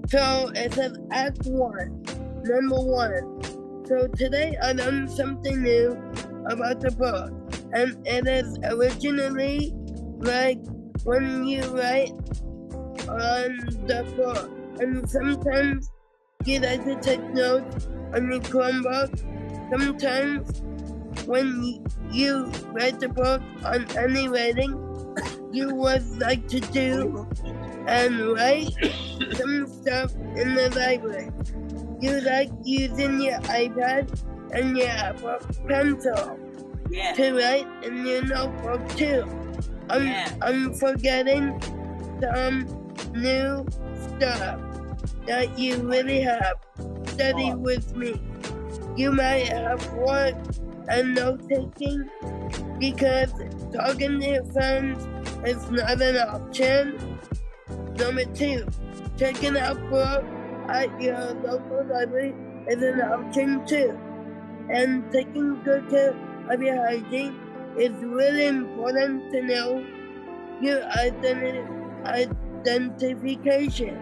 So it says Act 1, number 1. So today I learned something new about the book, and it is originally like when you write on the book, and sometimes you like to take notes on your Chromebook. Sometimes when you write the book on any writing, you would like to do and write some stuff in the library. You like using your iPad and your Apple Pencil to write in your notebook too. I'm forgetting some new stuff that you really have. Study with me. You might have work and note-taking because talking to your friends is not an option. Number 2, checking out books at your local library is an option too. And taking good care of your hygiene is really important to know your identification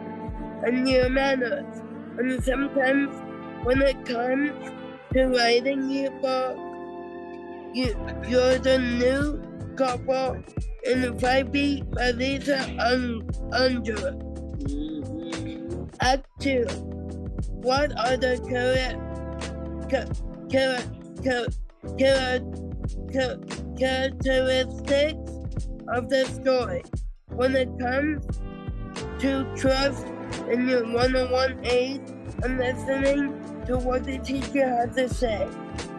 and your manners. And sometimes when it comes to writing your book, you're the new couple in 5 Beat by Lisa Under. Act 2. What are the characteristics of the story when it comes to trust in your one-on-one aid and listening to what the teacher has to say,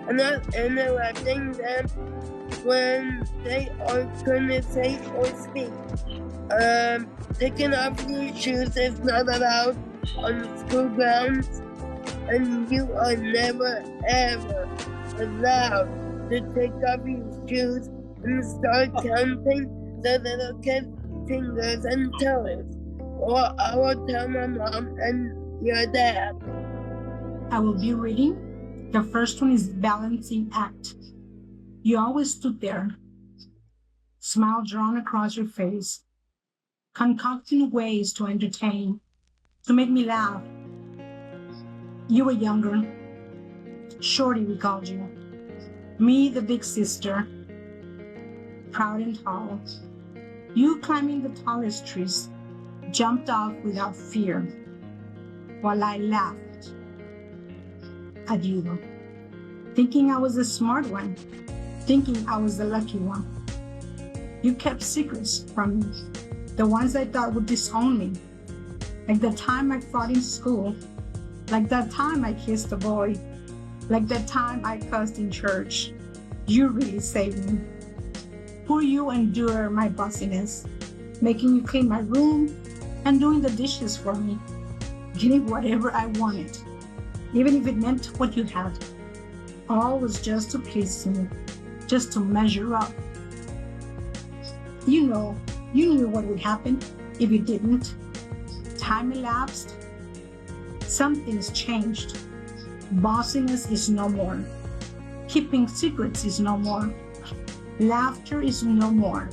and not interrupting them when they are trying to say or speak. Taking off your shoes is not allowed on school grounds, and you are never ever allowed to take off your shoes and start counting the little kid's fingers and toes, or I will tell my mom and your dad. I will be reading. The first one is balancing act. You always stood there, smile drawn across your face, concocting ways to entertain, to make me laugh. You were younger. Shorty, we called you. Me, the big sister, proud and tall. You climbing the tallest trees, jumped off without fear, while I laughed at you, thinking I was the smart one, thinking I was the lucky one. You kept secrets from me, the ones I thought would disown me, like the time I fought in school, like that time I kissed a boy, like that time I cussed in church. You really saved me. Poor you endure my bossiness, making you clean my room and doing the dishes for me, getting whatever I wanted, even if it meant what you had. All was just to please me, just to measure up. You knew what would happen if you didn't. Time elapsed. Something's changed. Bossiness is no more. Keeping secrets is no more. Laughter is no more.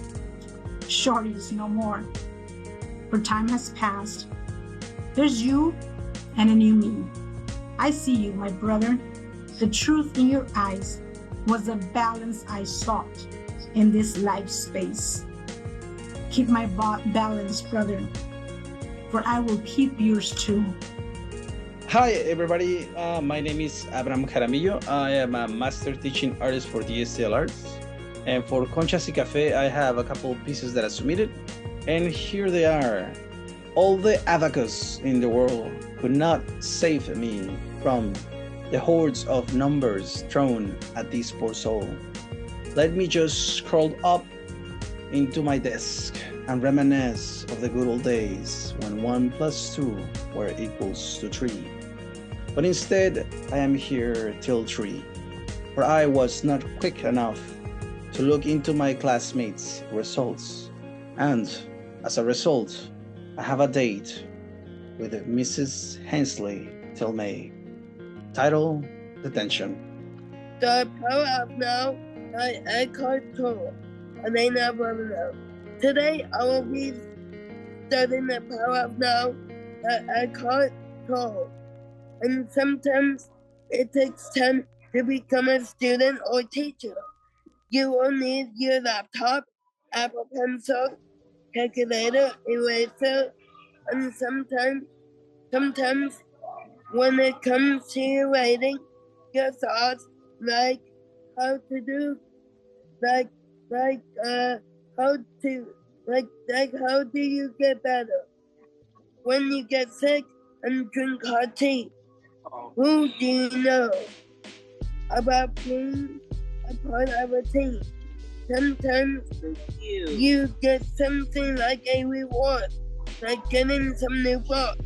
Shorty is no more. For time has passed. There's you and a new me. I see you, my brother. The truth in your eyes was the balance I sought in this life space. Keep my balance, brother, for I will keep yours too. Hi everybody, my name is Abraham Jaramillo. I am a master teaching artist for DSTL Arts. And for Conchas y Café, I have a couple of pieces that I submitted. And here they are. All the abacus in the world could not save me from the hordes of numbers thrown at this poor soul. Let me just scroll up into my desk and reminisce of the good old days when 1 + 2 were equals to 3. But instead, I am here till 3, for I was not quick enough to look into my classmates' results. And as a result, I have a date with Mrs. Hensley till May. Title, Detention. The Power of Now by Eckhart Tolle. Elena Romano. Today I will be studying the power of now that I can't solve. And sometimes it takes time to become a student or teacher. You will need your laptop, Apple Pencil, calculator, eraser, and sometimes when it comes to your writing, your thoughts like how to do, like how do you get better when you get sick and drink hot tea? Who do you know about being a part of a team? Sometimes you get something like a reward, like getting some new books.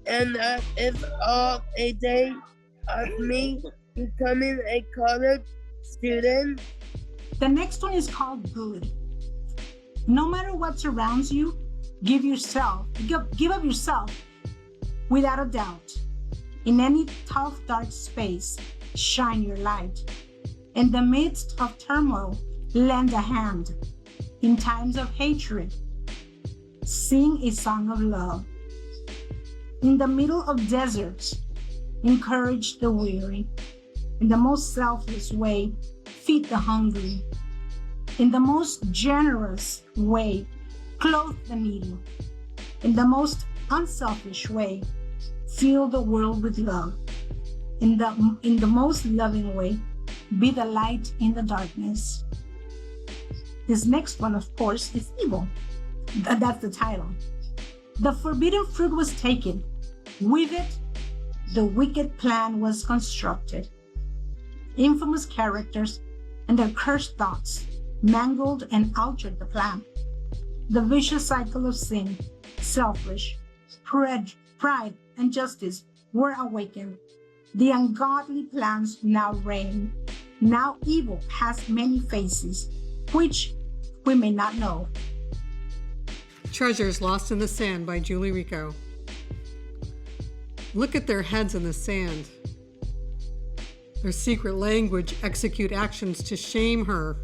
And that is all a day of me becoming a college student. The next one is called good. No matter what surrounds you, give up yourself without a doubt. In any tough, dark space, shine your light. In the midst of turmoil, lend a hand. In times of hatred, sing a song of love. In the middle of deserts, encourage the weary. In the most selfless way, feed the hungry. In the most generous way, clothe the needy. In the most unselfish way, fill the world with love. In the most loving way, be the light in the darkness. This next one, of course, is evil. That's the title. The forbidden fruit was taken. With it, the wicked plan was constructed. Infamous characters and their cursed thoughts mangled and altered the plan. The vicious cycle of sin, selfish, pride, and justice were awakened. The ungodly plans now reign. Now evil has many faces, which we may not know. Treasures Lost in the Sand by Julie Rico. Look at their heads in the sand. Their secret language execute actions to shame her.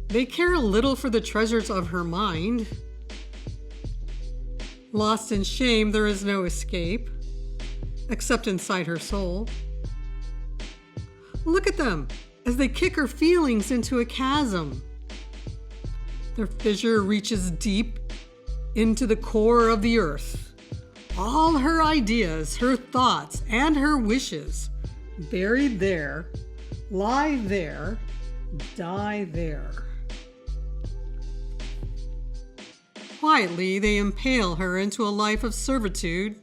They care a little for the treasures of her mind. Lost in shame, there is no escape, except inside her soul. Look at them as they kick her feelings into a chasm. Their fissure reaches deep into the core of the earth. All her ideas, her thoughts, and her wishes, buried there, lie there, die there. Quietly, they impale her into a life of servitude,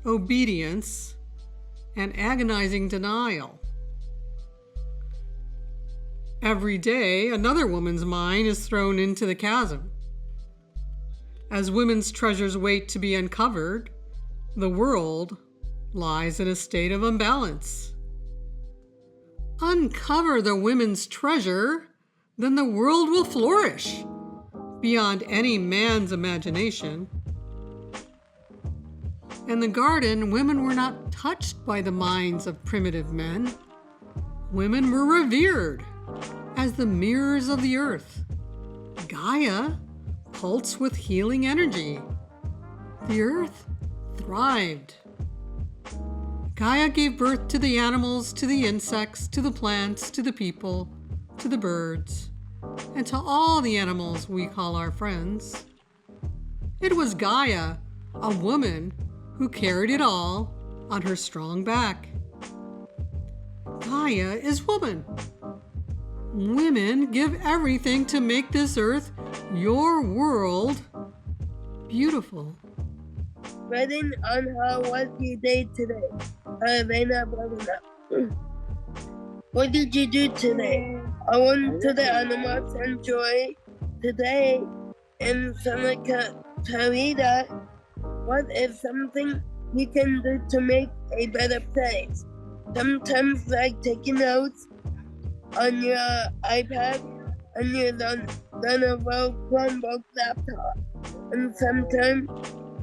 obedience, and agonizing denial. Every day, another woman's mind is thrown into the chasm. As women's treasures wait to be uncovered, the world lies in a state of imbalance. Uncover the women's treasure, then the world will flourish beyond any man's imagination. In the garden, women were not touched by the minds of primitive men. Women were revered as the mirrors of the earth. Gaia pulsed with healing energy. The earth thrived. Gaia gave birth to the animals, to the insects, to the plants, to the people, to the birds, and to all the animals we call our friends. It was Gaia, a woman, who carried it all on her strong back. Gaia is woman. Women give everything to make this earth, your world, beautiful. Writing on how was your day today? Elena Blavina. What did you do today? I went to the animals and enjoy today in Santa Clarita. What is something you can do to make a better place? Sometimes like taking notes on your iPad and your Lenovo Chromebook laptop. And sometimes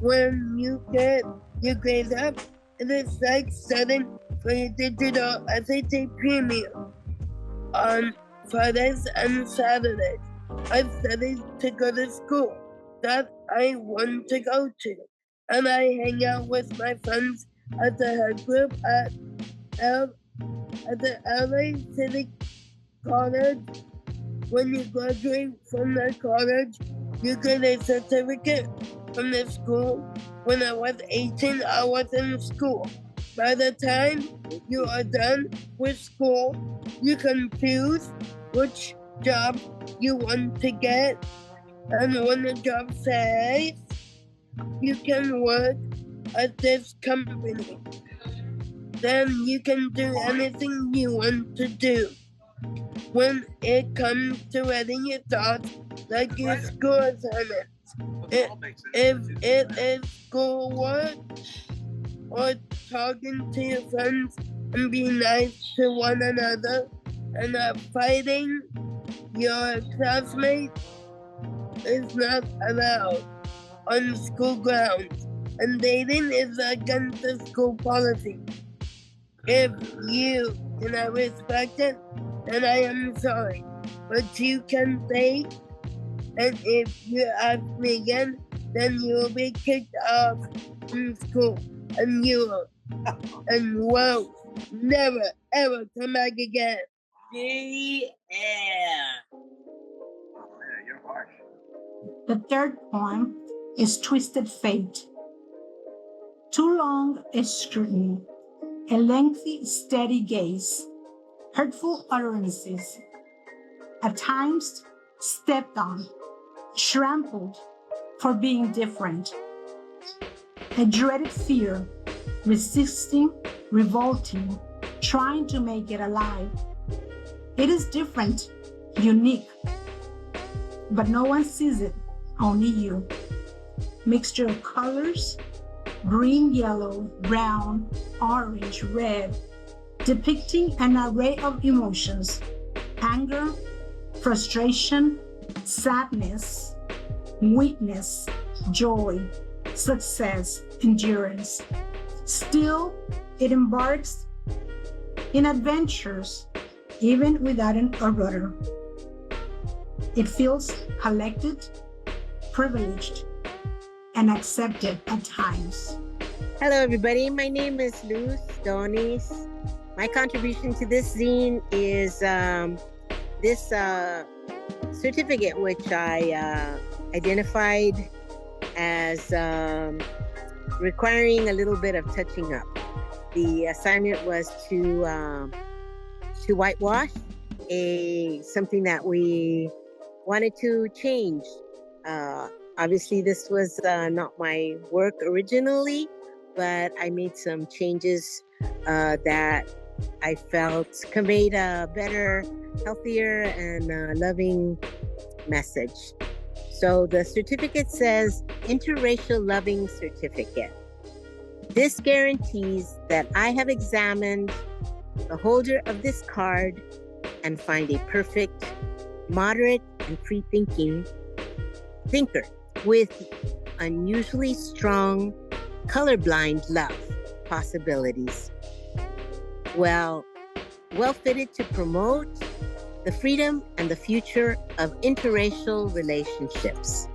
when you get your grades up, it is like studying for your digital SAT Premium. On Fridays and Saturdays, I studied to go to school. that I want to go to. And I hang out with my friends at the head group at the LA City College. When you graduate from the college, you get a certificate from the school. When I was 18, I was in school. By the time you are done with school, you can choose which job you want to get. And when the job says you can work at this company, then you can do anything you want to do. When it comes to writing your thoughts, like your school assignments, if it is schoolwork or talking to your friends and being nice to one another and not fighting your classmates is not allowed on school grounds. And dating is against the school policy. If you cannot respect it, then I am sorry. But you can date, and if you ask me again, then you will be kicked off from school. And you will never ever come back again. Yeah. You're harsh. The third poem is Twisted Fate. Too long is scrutiny, a lengthy, steady gaze, hurtful utterances, at times stepped on, trampled for being different, a dreaded fear, resisting, revolting, trying to make it alive. It is different, unique, but no one sees it, only you. Mixture of colors, green, yellow, brown, orange, red, depicting an array of emotions, anger, frustration, sadness, weakness, joy, success, endurance. Still, it embarks in adventures, even without a rudder. It feels collected, privileged, and accepted at times. Hello, everybody. My name is Luz Donis. My contribution to this zine is this certificate, which I identified as requiring a little bit of touching up. The assignment was to whitewash something that we wanted to change. Obviously, this was not my work originally, but I made some changes that I felt conveyed a better, healthier, and loving message. So the certificate says Interracial Loving Certificate. This guarantees that I have examined the holder of this card and find a perfect, moderate, and free-thinker with unusually strong, colorblind love possibilities. Well fitted to promote the freedom and the future of interracial relationships.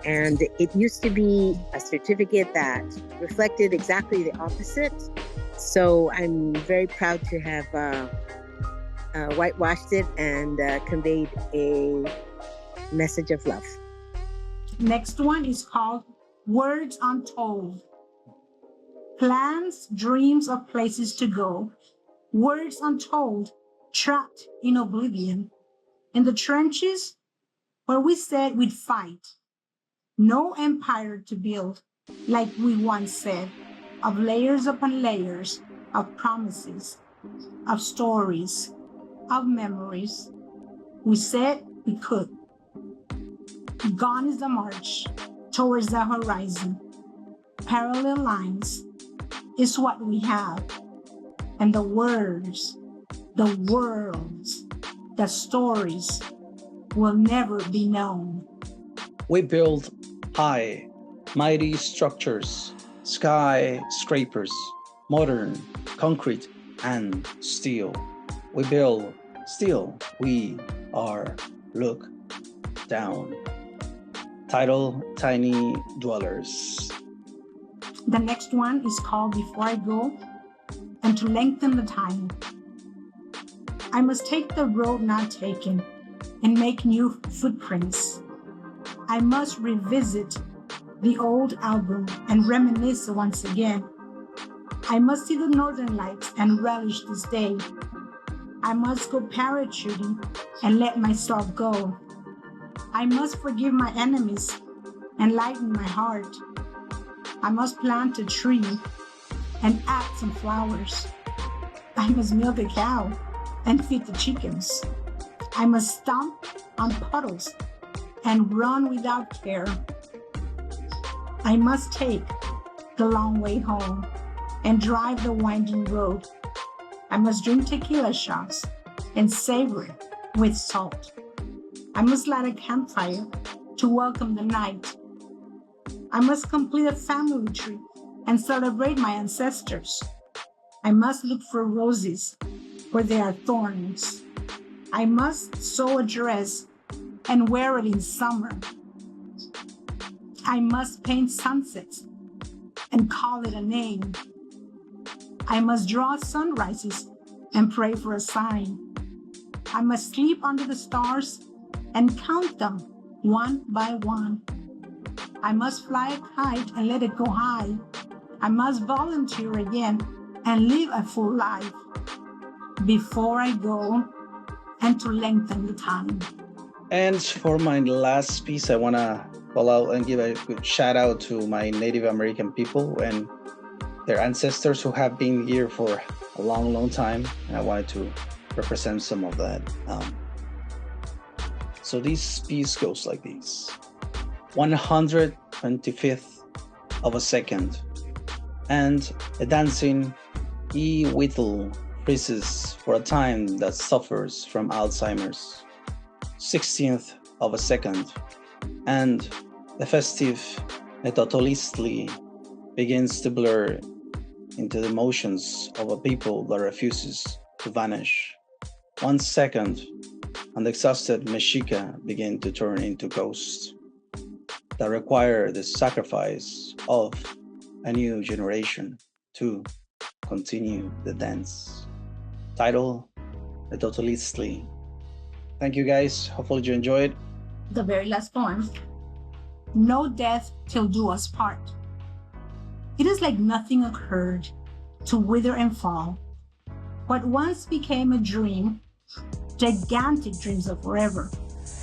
And it used to be a certificate that reflected exactly the opposite. So I'm very proud to have whitewashed it and conveyed a message of love. Next one is called Words Untold. Plans, dreams of places to go. Words untold, trapped in oblivion. In the trenches where we said we'd fight. No empire to build, like we once said, of layers upon layers, of promises, of stories, of memories. We said we could. Gone is the march towards the horizon. Parallel lines is what we have. And the words, the worlds, the stories will never be known. We build high, mighty structures, skyscrapers, modern, concrete, and steel. We build, still we are look down. Title, Tiny Dwellers. The next one is called Before I Go, and to lengthen the time. I must take the road not taken and make new footprints. I must revisit the old album and reminisce once again. I must see the northern lights and relish this day. I must go parachuting and let myself go. I must forgive my enemies and lighten my heart. I must plant a tree and add some flowers. I must milk a cow and feed the chickens. I must stomp on puddles and run without care. I must take the long way home and drive the winding road. I must drink tequila shots and savor it with salt. I must light a campfire to welcome the night. I must complete a family tree and celebrate my ancestors. I must look for roses where there are thorns. I must sew a dress and wear it in summer. I must paint sunsets and call it a name. I must draw sunrises and pray for a sign. I must sleep under the stars and count them one by one. I must fly a kite and let it go high. I must volunteer again and live a full life before I go, and to lengthen the time. And for my last piece, I want to call out and give a good shout out to my Native American people and their ancestors who have been here for a long, long time. And I wanted to represent some of that. So this piece goes like this. 125th of a second, and a dancing e-whittle freezes for a time that suffers from Alzheimer's. 16th of a second, and the festive metotolistly begins to blur into the motions of a people that refuses to vanish. 1 second, and the exhausted Mexica begin to turn into ghosts that require the sacrifice of a new generation to continue the dance. Title, The Totalistly. Thank you guys. Hopefully you enjoyed. The very last poem. No death till do us part. It is like nothing occurred, to wither and fall. What once became a dream, gigantic dreams of forever,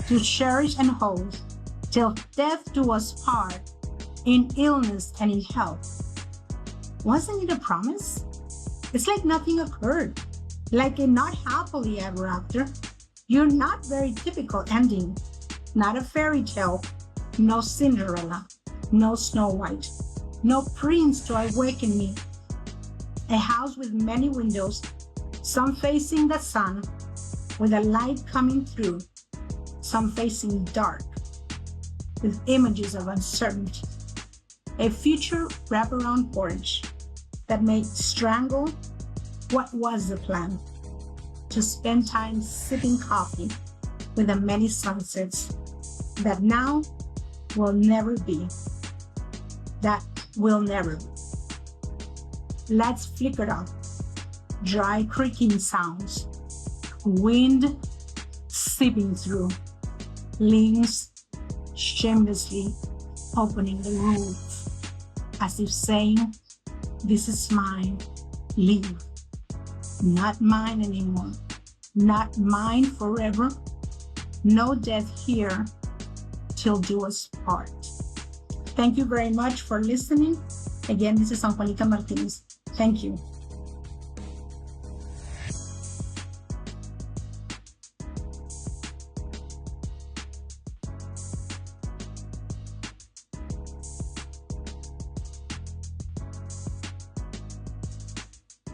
to cherish and hold, till death do us part, in illness and in health. Wasn't it a promise? It's like nothing occurred, like a not happily ever after. You're not very typical ending, not a fairy tale, no Cinderella, no Snow White, no prince to awaken me. A house with many windows, some facing the sun, with a light coming through, some facing dark, with images of uncertainty. A future wraparound porch that may strangle what was the plan, to spend time sipping coffee with the many sunsets that now will never be, that will never be. Lights flickered off, dry creaking sounds, wind seeping through, limbs shamelessly opening the roof, as if saying, this is mine, leave. Not mine anymore, not mine forever. No death here till do us part. Thank you very much for listening. Again, this is Juanita Martinez. Thank you.